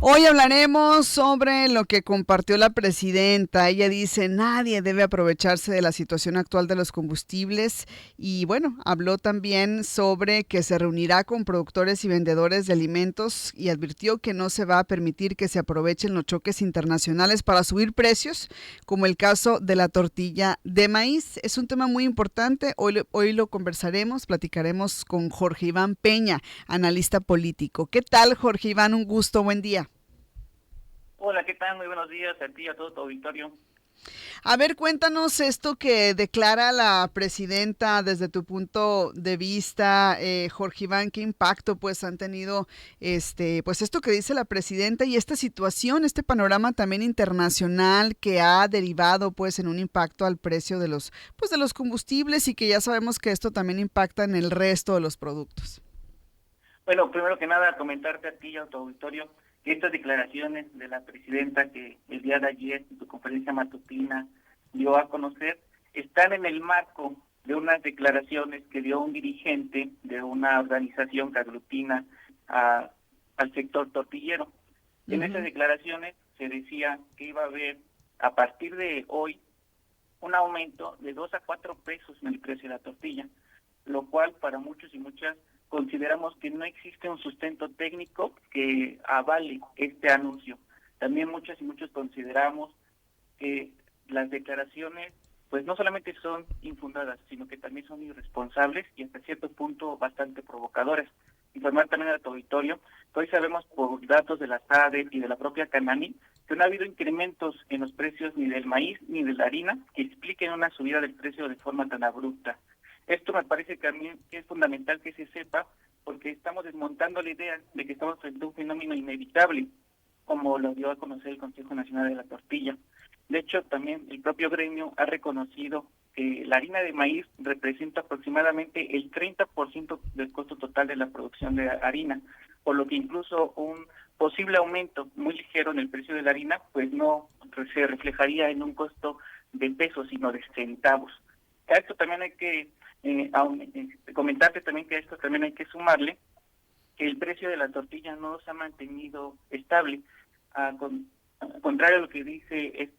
Hoy hablaremos sobre lo que compartió la presidenta. Ella dice, nadie debe aprovecharse de la situación actual de los combustibles y bueno, habló también sobre que se reunirá con productores y vendedores de alimentos y advirtió que no se va a permitir que se aprovechen los choques internacionales para subir precios, como el caso de la tortilla de maíz. Es un tema muy importante. Hoy lo conversaremos, platicaremos con Jorge Iván Peña, analista político. ¿Qué tal, Jorge Iván? Un gusto, buen día. Hola, ¿qué tal? Muy buenos días a ti y a todo tu auditorio. A ver, cuéntanos esto que declara la presidenta desde tu punto de vista, Jorge Iván, qué impacto pues han tenido pues esto que dice la presidenta y esta situación, este panorama también internacional que ha derivado pues en un impacto al precio de los combustibles y que ya sabemos que esto también impacta en el resto de los productos. Bueno, primero que nada, comentarte a ti y a tu auditorio que estas declaraciones de la presidenta que el día de ayer en su conferencia matutina dio a conocer están en el marco de unas declaraciones que dio un dirigente de una organización que aglutina al sector tortillero. En esas Ujú. declaraciones se decía que iba a haber a partir de hoy un aumento de 2 a 4 pesos en el precio de la tortilla, lo cual para muchos y muchas consideramos que no existe un sustento técnico que avale este anuncio. También muchas y muchos consideramos que las declaraciones pues no solamente son infundadas, sino que también son irresponsables y hasta cierto punto bastante provocadoras. Informar también a tu auditorio que hoy sabemos por datos de la SADE y de la propia Canani que no ha habido incrementos en los precios ni del maíz ni de la harina que expliquen una subida del precio de forma tan abrupta. Esto me parece que a mí que es fundamental que se sepa porque estamos desmontando la idea de que estamos frente a un fenómeno inevitable, como lo dio a conocer el Consejo Nacional de la Tortilla. De hecho, también el propio gremio ha reconocido que la harina de maíz representa aproximadamente el 30% del costo total de la producción de harina, por lo que incluso un posible aumento muy ligero en el precio de la harina, pues no se reflejaría en un costo de pesos, sino de centavos. A esto también hay que comentarte también que a esto también hay que sumarle que el precio de la tortilla no se ha mantenido estable. Al contrario a lo que dice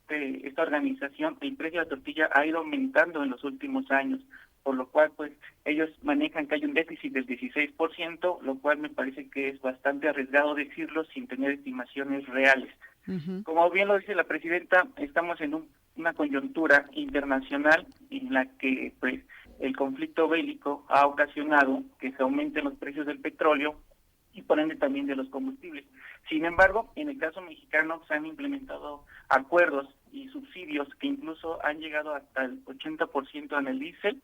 esta organización, el precio de la tortilla ha ido aumentando en los últimos años, por lo cual pues ellos manejan que hay un déficit del 16%, lo cual me parece que es bastante arriesgado decirlo sin tener estimaciones reales. Ujú. Como bien lo dice la presidenta, estamos en una coyuntura internacional en la que pues el conflicto bélico ha ocasionado que se aumenten los precios del petróleo y por ende también de los combustibles. Sin embargo, en el caso mexicano se han implementado acuerdos y subsidios que incluso han llegado hasta el 80% en el diésel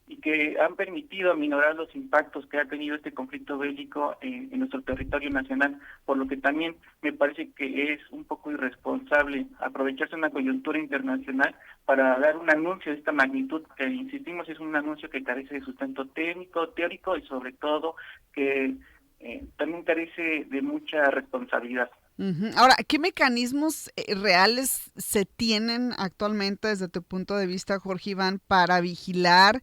y que han permitido aminorar los impactos que ha tenido este conflicto bélico en nuestro territorio nacional, por lo que también me parece que es un poco irresponsable aprovecharse una coyuntura internacional para dar un anuncio de esta magnitud, que insistimos es un anuncio que carece de sustento técnico, teórico y sobre todo que también carece de mucha responsabilidad. Ujú. Ahora, ¿qué mecanismos reales se tienen actualmente desde tu punto de vista, Jorge Iván, para vigilar,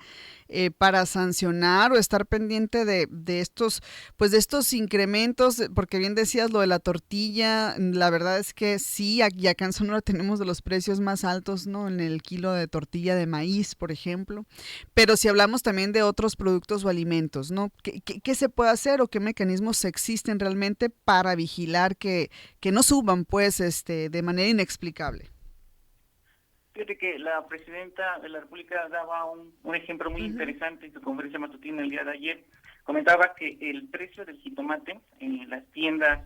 para sancionar o estar pendiente de estos, pues de estos incrementos? Porque bien decías lo de la tortilla, la verdad es que sí, aquí acá en Sonora tenemos de los precios más altos, ¿no? En el kilo de tortilla de maíz, por ejemplo. Pero si hablamos también de otros productos o alimentos, ¿no? ¿Qué se puede hacer o qué mecanismos existen realmente para vigilar que no suban pues de manera inexplicable? Fíjate que la presidenta de la República daba un ejemplo muy Ujú. interesante en su conferencia matutina el día de ayer. Comentaba que el precio del jitomate en las tiendas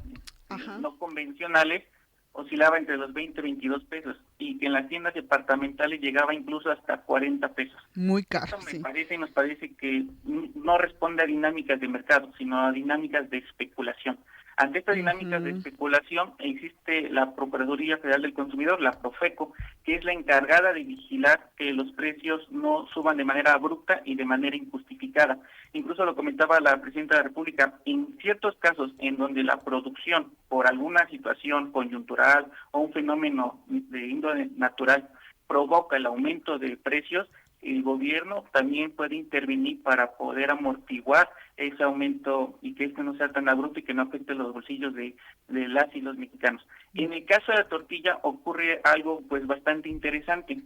Ajá. no convencionales oscilaba entre los 20 y 22 pesos y que en las tiendas departamentales llegaba incluso hasta 40 pesos. Muy caro, Esto me sí. parece y nos parece que no responde a dinámicas de mercado, sino a dinámicas de especulación. Ante estas dinámicas de Ujú. especulación existe la Procuraduría Federal del Consumidor, la Profeco, que es la encargada de vigilar que los precios no suban de manera abrupta y de manera injustificada. Incluso lo comentaba la presidenta de la República, en ciertos casos en donde la producción, por alguna situación coyuntural o un fenómeno de índole natural, provoca el aumento de precios, el gobierno también puede intervenir para poder amortiguar ese aumento y que no sea tan abrupto y que no afecte los bolsillos de las y los mexicanos. En el caso de la tortilla ocurre algo pues bastante interesante.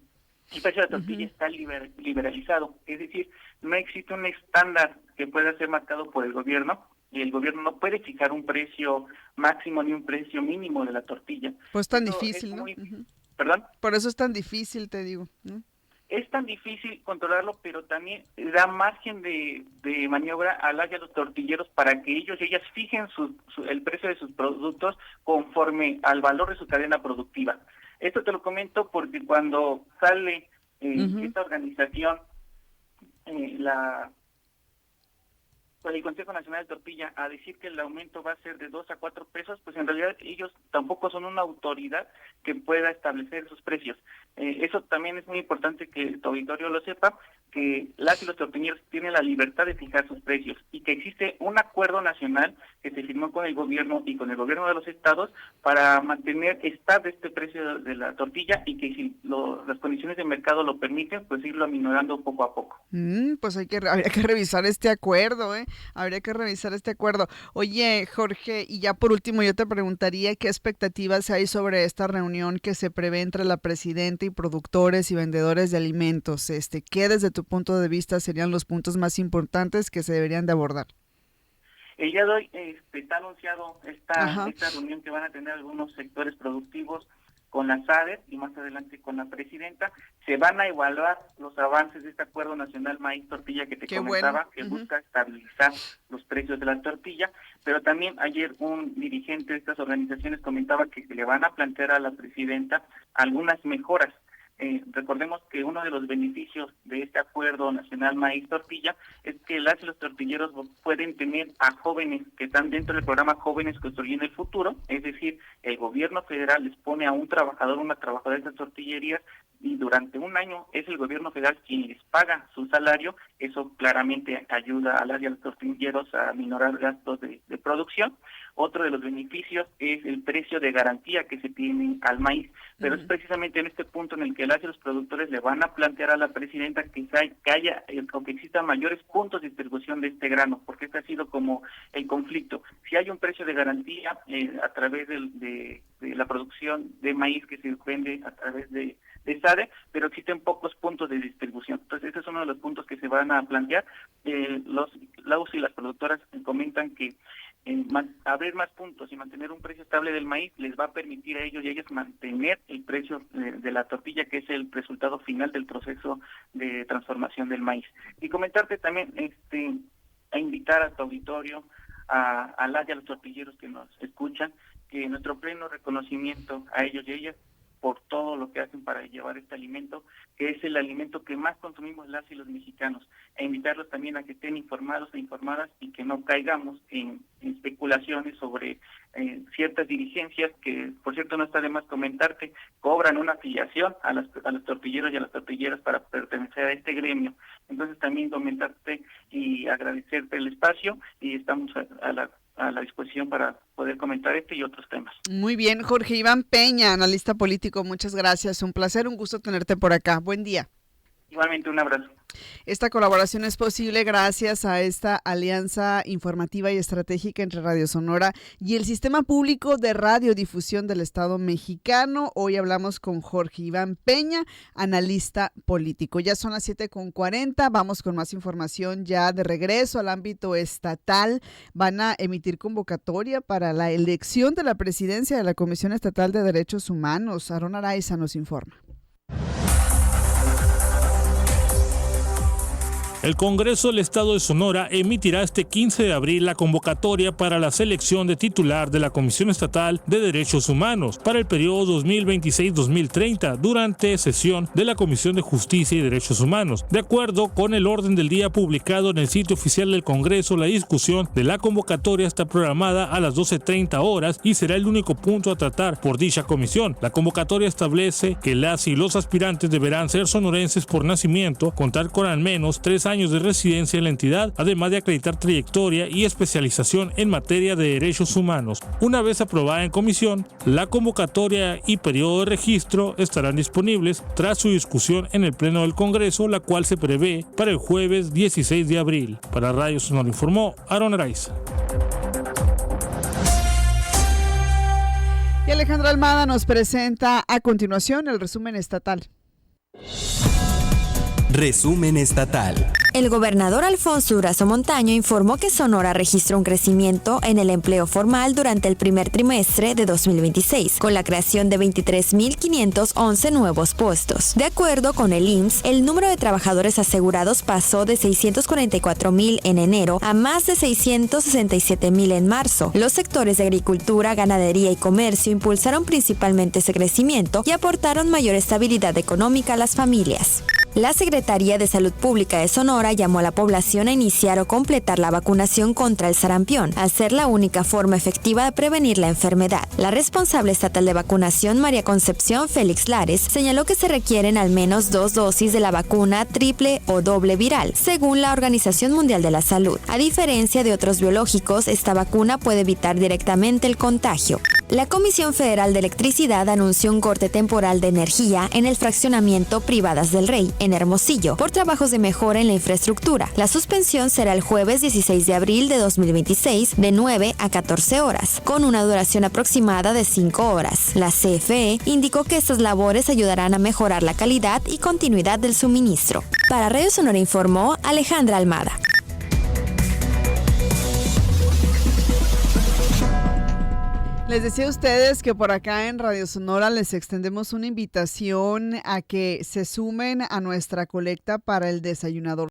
El precio de la tortilla está liberalizado, es decir, no existe un estándar que pueda ser marcado por el gobierno, y el gobierno no puede fijar un precio máximo ni un precio mínimo de la tortilla. Pues tan difícil, ¿no? ¿Perdón? Por eso es tan difícil, te digo, ¿no? Es tan difícil controlarlo, pero también da margen de maniobra a las y a los tortilleros para que ellas fijen el precio de sus productos conforme al valor de su cadena productiva. Esto te lo comento porque cuando sale esta organización, el Consejo Nacional de Tortilla, a decir que el aumento va a ser de 2 a 4 pesos, pues en realidad ellos tampoco son una autoridad que pueda establecer esos precios. Eso también es muy importante que tu auditorio lo sepa, que las y los tortilleros tienen la libertad de fijar sus precios y que existe un acuerdo nacional que se firmó con el gobierno y con el gobierno de los estados para mantener estable este precio de la tortilla y que si las condiciones de mercado lo permiten, pues irlo aminorando poco a poco. Pues habría que revisar este acuerdo, ¿eh? Habría que revisar este acuerdo. Oye, Jorge, y ya por último yo te preguntaría qué expectativas hay sobre esta reunión que se prevé entre la presidenta y productores y vendedores de alimentos. ¿Qué desde tu punto de vista serían los puntos más importantes que se deberían de abordar? El día de hoy está anunciado esta reunión que van a tener algunos sectores productivos con la SADER y más adelante con la presidenta. Se van a evaluar los avances de este Acuerdo Nacional Maíz Tortilla que te comentaba, que busca estabilizar los precios de la tortilla, pero también ayer un dirigente de estas organizaciones comentaba que se le van a plantear a la presidenta algunas mejoras. Recordemos que uno de los beneficios de este Acuerdo Nacional Maíz Tortilla es que las y los tortilleros pueden tener a jóvenes que están dentro del programa Jóvenes Construyendo el Futuro, es decir, el gobierno federal les pone a un trabajador o una trabajadora de estas tortillerías y durante un año es el gobierno federal quien les paga su salario. Eso claramente ayuda a las y a los tortilleros a minorar gastos de producción. Otro de los beneficios es el precio de garantía que se tiene al maíz, pero es precisamente en este punto en el que las y los productores le van a plantear a la presidenta que haya o que existan mayores puntos de distribución de este grano, porque este ha sido como el conflicto. Si hay un precio de garantía a través de la producción de maíz que se vende a través de SADE, pero existen pocos puntos de distribución. Entonces, ese es uno de los puntos que se van a plantear. Los y las productoras comentan que abrir más puntos y mantener un precio estable del maíz les va a permitir a ellos y a ellas mantener el precio de la tortilla, que es el resultado final del proceso de transformación del maíz. Y comentarte también, a invitar a tu auditorio, a las y a los tortilleros que nos escuchan, que nuestro pleno reconocimiento a ellos y a ellas por todo lo que hacen para llevar este alimento, que es el alimento que más consumimos las y los mexicanos, e invitarlos también a que estén informados e informadas y que no caigamos en especulaciones sobre ciertas dirigencias que, por cierto, no está de más comentarte, cobran una afiliación a los tortilleros y a las tortilleras para pertenecer a este gremio. Entonces también comentarte y agradecerte el espacio y estamos a la disposición para poder comentar este y otros temas. Muy bien, Jorge Iván Peña, analista político, muchas gracias, un placer, un gusto tenerte por acá, buen día. Igualmente, un abrazo. Esta colaboración es posible gracias a esta alianza informativa y estratégica entre Radio Sonora y el Sistema Público de Radiodifusión del Estado Mexicano. Hoy hablamos con Jorge Iván Peña, analista político. Ya son las 7:40, vamos con más información ya de regreso al ámbito estatal. Van a emitir convocatoria para la elección de la presidencia de la Comisión Estatal de Derechos Humanos. Aarón Araiza nos informa. El Congreso del Estado de Sonora emitirá este 15 de abril la convocatoria para la selección de titular de la Comisión Estatal de Derechos Humanos para el periodo 2026-2030 durante sesión de la Comisión de Justicia y Derechos Humanos. De acuerdo con el orden del día publicado en el sitio oficial del Congreso, la discusión de la convocatoria está programada a las 12:30 horas y será el único punto a tratar por dicha comisión. La convocatoria establece que las y los aspirantes deberán ser sonorenses por nacimiento, contar con al menos 3 años años de residencia en la entidad, además de acreditar trayectoria y especialización en materia de derechos humanos. Una vez aprobada en comisión, la convocatoria y periodo de registro estarán disponibles tras su discusión en el Pleno del Congreso, la cual se prevé para el jueves 16 de abril. Para Radio Sonora informó Aaron Araiza. Y Alejandra Almada nos presenta a continuación el resumen estatal. Resumen estatal. El gobernador Alfonso Durazo Montaño informó que Sonora registró un crecimiento en el empleo formal durante el primer trimestre de 2026, con la creación de 23.511 nuevos puestos. De acuerdo con el IMSS, el número de trabajadores asegurados pasó de 644,000 en enero a más de 667,000 en marzo. Los sectores de agricultura, ganadería y comercio impulsaron principalmente ese crecimiento y aportaron mayor estabilidad económica a las familias. La Secretaría de Salud Pública de Sonora llamó a la población a iniciar o completar la vacunación contra el sarampión, al ser la única forma efectiva de prevenir la enfermedad. La responsable estatal de vacunación, María Concepción Félix Lares, señaló que se requieren al menos 2 dosis de la vacuna triple o doble viral, según la Organización Mundial de la Salud. A diferencia de otros biológicos, esta vacuna puede evitar directamente el contagio. La Comisión Federal de Electricidad anunció un corte temporal de energía en el fraccionamiento Privadas del Rey, en Hermosillo, por trabajos de mejora en la infraestructura. La suspensión será el jueves 16 de abril de 2026, de 9 a 14 horas, con una duración aproximada de 5 horas. La CFE indicó que estas labores ayudarán a mejorar la calidad y continuidad del suministro. Para Radio Sonora informó Alejandra Almada. Les decía a ustedes que por acá en Radio Sonora les extendemos una invitación a que se sumen a nuestra colecta para el desayunador